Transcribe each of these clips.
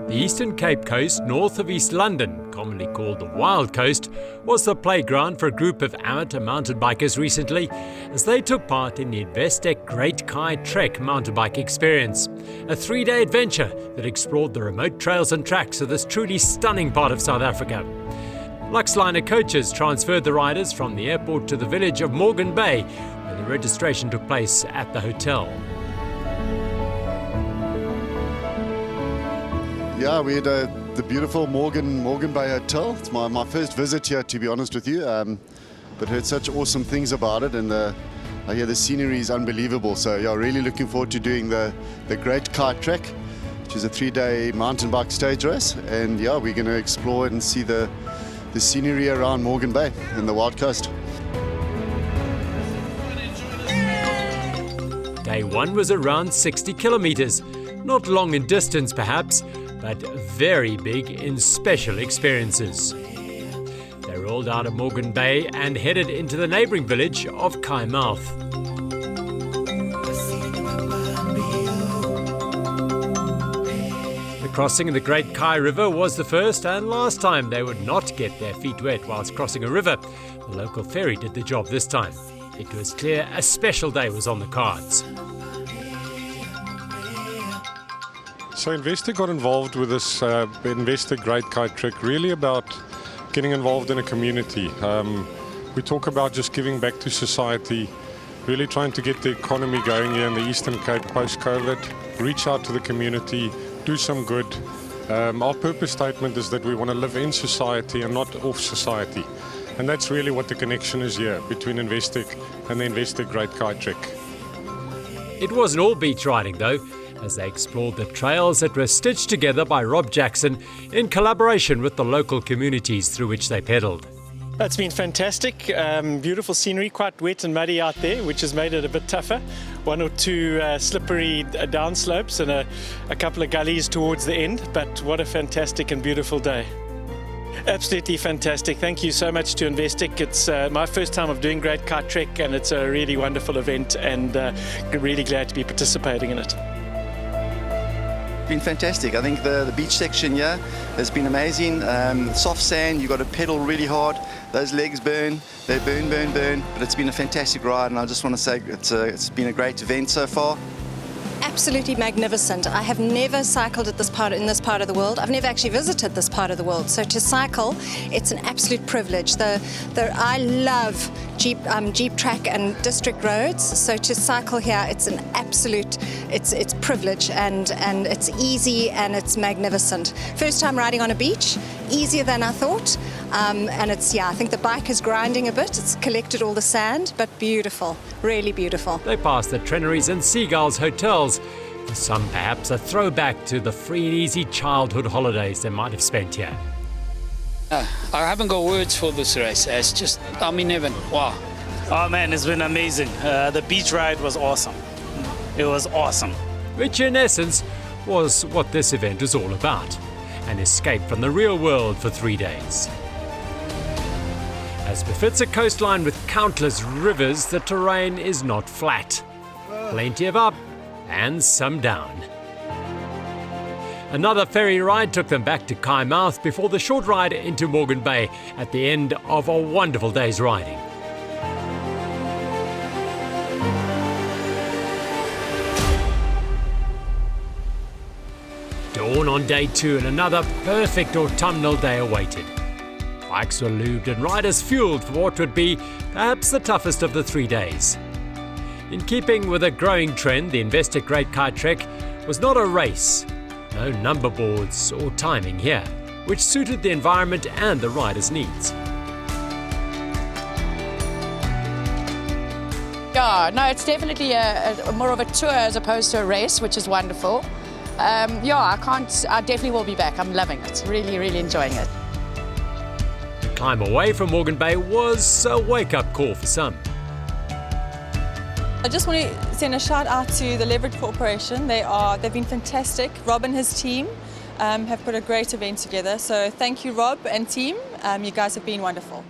The Eastern Cape Coast, north of East London, commonly called the Wild Coast, was the playground for a group of amateur mountain bikers recently as they took part in the Investec Great Kei Trek mountain bike experience, a 3-day adventure that explored the remote trails and tracks of this truly stunning part of South Africa. Luxliner coaches transferred the riders from the airport to the village of Morgan Bay, where the registration took place at the hotel. Yeah, we had the beautiful Morgan Bay Hotel. It's my first visit here, to be honest with you, but heard such awesome things about it, and I hear the scenery is unbelievable. So yeah, really looking forward to doing the Great Kei Trek, which is a 3-day mountain bike stage race, and yeah, we're going to explore it and see the scenery around Morgan Bay and the Wild Coast. Day 1 was around 60 kilometres, not long in distance perhaps, but very big in special experiences. They rolled out of Morgan Bay and headed into the neighbouring village of Kei Mouth. The crossing of the Great Kei River was the first and last time they would not get their feet wet whilst crossing a river. The local ferry did the job this time. It was clear a special day was on the cards. So Investec got involved with this Investec Great Kei Trek, really about getting involved in a community. We talk about just giving back to society, really trying to get the economy going here in the Eastern Cape post-COVID, reach out to the community, do some good. Our purpose statement is that we want to live in society and not off society. And that's really what the connection is here between Investec and the Investec Great Kei Trek. It wasn't all beach riding though, as they explored the trails that were stitched together by Rob Jackson in collaboration with the local communities through which they pedalled. It's been fantastic, beautiful scenery, quite wet and muddy out there, which has made it a bit tougher. 1 or 2 slippery downslopes and a couple of gullies towards the end, but what a fantastic and beautiful day. Absolutely fantastic. Thank you so much to Investec. It's my first time of doing Great Kei Trek, and it's a really wonderful event, and really glad to be participating in it. Been fantastic. I think the beach section here has been amazing. Soft sand, you've got to pedal really hard. Those legs burn, they burn, but it's been a fantastic ride, and I just want to say it's been a great event so far. Absolutely magnificent. I have never cycled in this part of the world. I've never actually visited this part of the world. So to cycle, it's an absolute privilege. I love Jeep track and district roads. So to cycle here, it's an absolute, it's privilege, and it's easy and it's magnificent. First time riding on a beach, easier than I thought. And I think the bike is grinding a bit. It's collected all the sand, but beautiful, really beautiful. They passed the Treneries and Seagulls hotels. For some, perhaps a throwback to the free and easy childhood holidays they might have spent here. I haven't got words for this race. It's just, I'm in heaven. Wow. Oh man, it's been amazing. The beach ride was awesome. It was awesome. Which in essence was what this event was all about. An escape from the real world for 3 days. As befits a coastline with countless rivers, the terrain is not flat. Plenty of up and some down. Another ferry ride took them back to Kei Mouth before the short ride into Morgan Bay at the end of a wonderful day's riding. Dawn on day 2 and another perfect autumnal day awaited. Bikes were lubed and riders fueled for what would be perhaps the toughest of the 3 days. In keeping with a growing trend, the Investec Great Kei Trek was not a race. No number boards or timing here, which suited the environment and the riders' needs. Yeah, no, it's definitely more of a tour as opposed to a race, which is wonderful. I definitely will be back. I'm loving it, really, really enjoying it. The climb away from Morgan Bay was a wake-up call for some. I just want to send a shout out to the Leverage Corporation. They've been fantastic. Rob and his team have put a great event together. So thank you, Rob and team. You guys have been wonderful.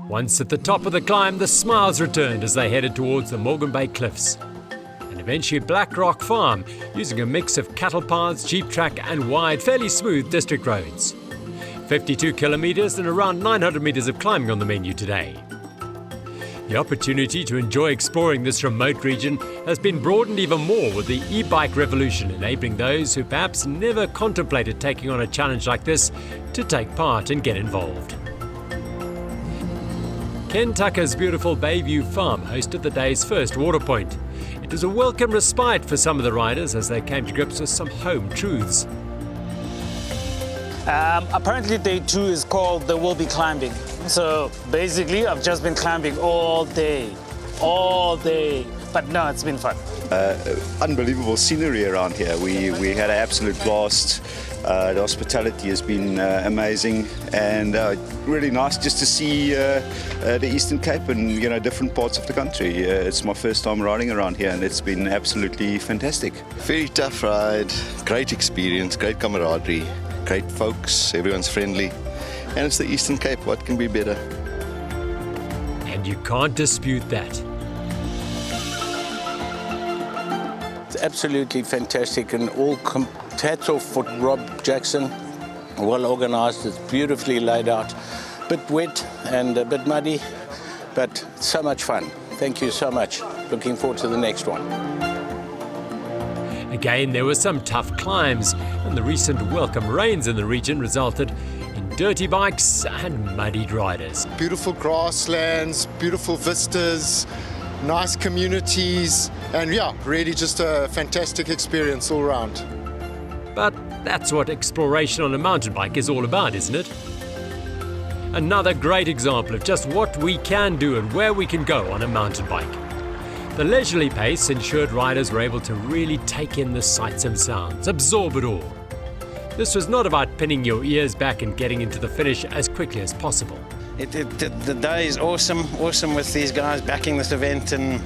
Once at the top of the climb, the smiles returned as they headed towards the Morgan Bay cliffs. An eventually Black Rock Farm, using a mix of cattle paths, jeep track and wide, fairly smooth district roads. 52 kilometres and around 900 metres of climbing on the menu today. The opportunity to enjoy exploring this remote region has been broadened even more with the e-bike revolution, enabling those who perhaps never contemplated taking on a challenge like this to take part and get involved. Ken Tucker's beautiful Bayview Farm hosted the day's first water point. It was a welcome respite for some of the riders as they came to grips with some home truths. Apparently day 2 is called the Will Be Climbing. So basically I've just been climbing all day. But no, it's been fun. Unbelievable scenery around here. We had an absolute blast. The hospitality has been amazing, and really nice just to see the Eastern Cape and different parts of the country. It's my first time riding around here, and it's been absolutely fantastic. Very tough ride, great experience, great camaraderie, great folks, everyone's friendly, and it's the Eastern Cape. What can be better? And you can't dispute that. It's absolutely fantastic, and all hats off for Rob Jackson. Well organised, it's beautifully laid out. Bit wet and a bit muddy, but so much fun. Thank you so much. Looking forward to the next one. Again, there were some tough climbs, and the recent welcome rains in the region resulted in dirty bikes and muddied riders. Beautiful grasslands, beautiful vistas, nice communities, and yeah, really just a fantastic experience all around. But that's what exploration on a mountain bike is all about, isn't it? Another great example of just what we can do and where we can go on a mountain bike. The leisurely pace ensured riders were able to really take in the sights and sounds, absorb it all. This was not about pinning your ears back and getting into the finish as quickly as possible. The day is awesome with these guys backing this event, and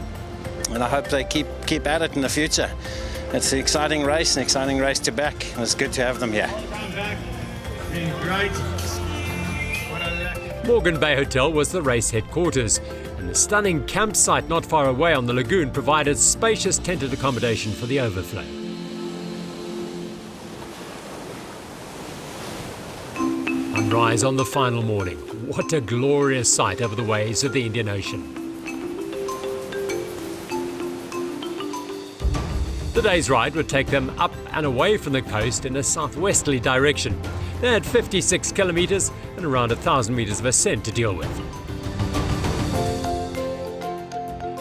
I hope they keep at it in the future. It's an exciting race to back. It's good to have them here. Morgan Bay Hotel was the race headquarters, and the stunning campsite not far away on the lagoon provided spacious tented accommodation for the overflow. Sunrise on the final morning. What a glorious sight over the waves of the Indian Ocean. The day's ride would take them up and away from the coast in a southwesterly direction. They had 56 kilometres and around 1,000 metres of ascent to deal with.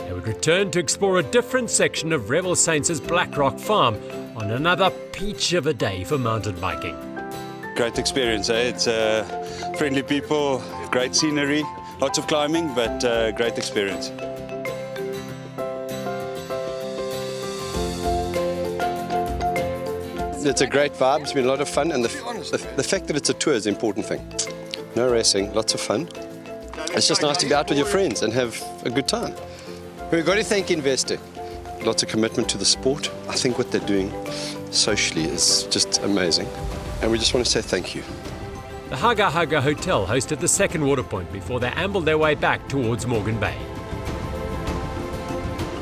They would return to explore a different section of Revel Saints' Black Rock Farm on another peach of a day for mountain biking. Great experience, eh? It's friendly people, great scenery, lots of climbing, but great experience. It's a great vibe, it's been a lot of fun, and the fact that it's a tour is the important thing. No racing, lots of fun. It's just nice to be out with your friends and have a good time. We've got to thank Investec. Lots of commitment to the sport. I think what they're doing socially is just amazing. And we just want to say thank you. The Haga Haga Hotel hosted the second water point before they ambled their way back towards Morgan Bay.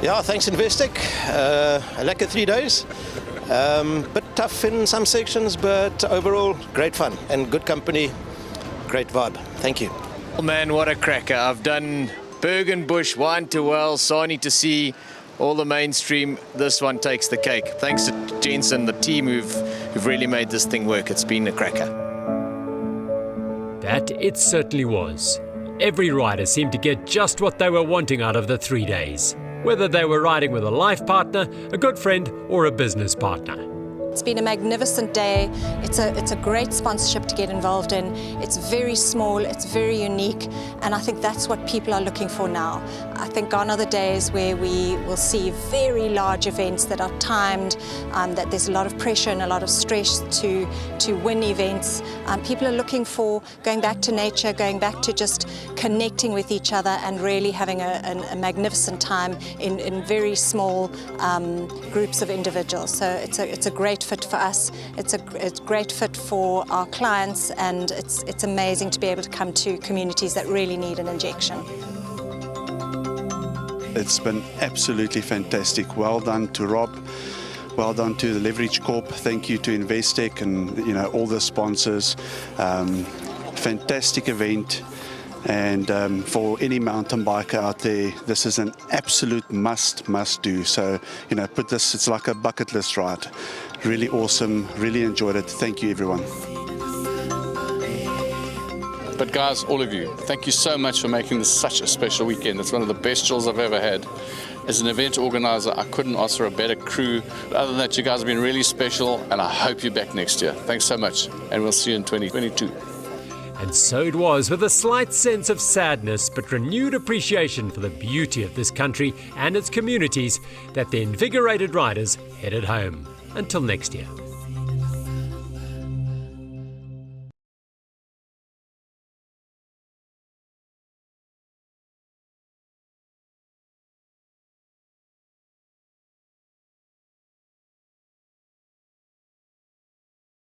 Yeah, thanks Investec. A lekker 3 days. Bit tough in some sections, but overall great fun and good company, great vibe. Thank you. Oh man, what a cracker. I've done Bergen Bush, Wine to Well, Sani to Sea, all the mainstream. This one takes the cake. Thanks to Jens and the team who've really made this thing work. It's been a cracker. That it certainly was. Every rider seemed to get just what they were wanting out of the 3 days, whether they were riding with a life partner, a good friend, or a business partner. It's been a magnificent day. It's a great sponsorship to get involved in. It's very small, it's very unique, and I think that's what people are looking for now. I think gone are the days where we will see very large events that are timed, that there's a lot of pressure and a lot of stress to win events. People are looking for going back to nature, going back to just connecting with each other and really having a magnificent time in very small groups of individuals. So it's a great fit for us, it's a great fit for our clients, and it's amazing to be able to come to communities that really need an injection. It's been absolutely fantastic. Well done to Rob. Well done to the Leverage Corp. Thank you to Investec and all the sponsors. Fantastic event. And for any mountain biker out there, this is an absolute must do. So, put this, it's like a bucket list ride. Really awesome, really enjoyed it. Thank you, everyone. But guys, all of you, thank you so much for making this such a special weekend. It's one of the best chills I've ever had. As an event organizer, I couldn't ask for a better crew. Other than that, you guys have been really special, and I hope you're back next year. Thanks so much, and we'll see you in 2022. And so it was with a slight sense of sadness but renewed appreciation for the beauty of this country and its communities that the invigorated riders headed home. Until next year.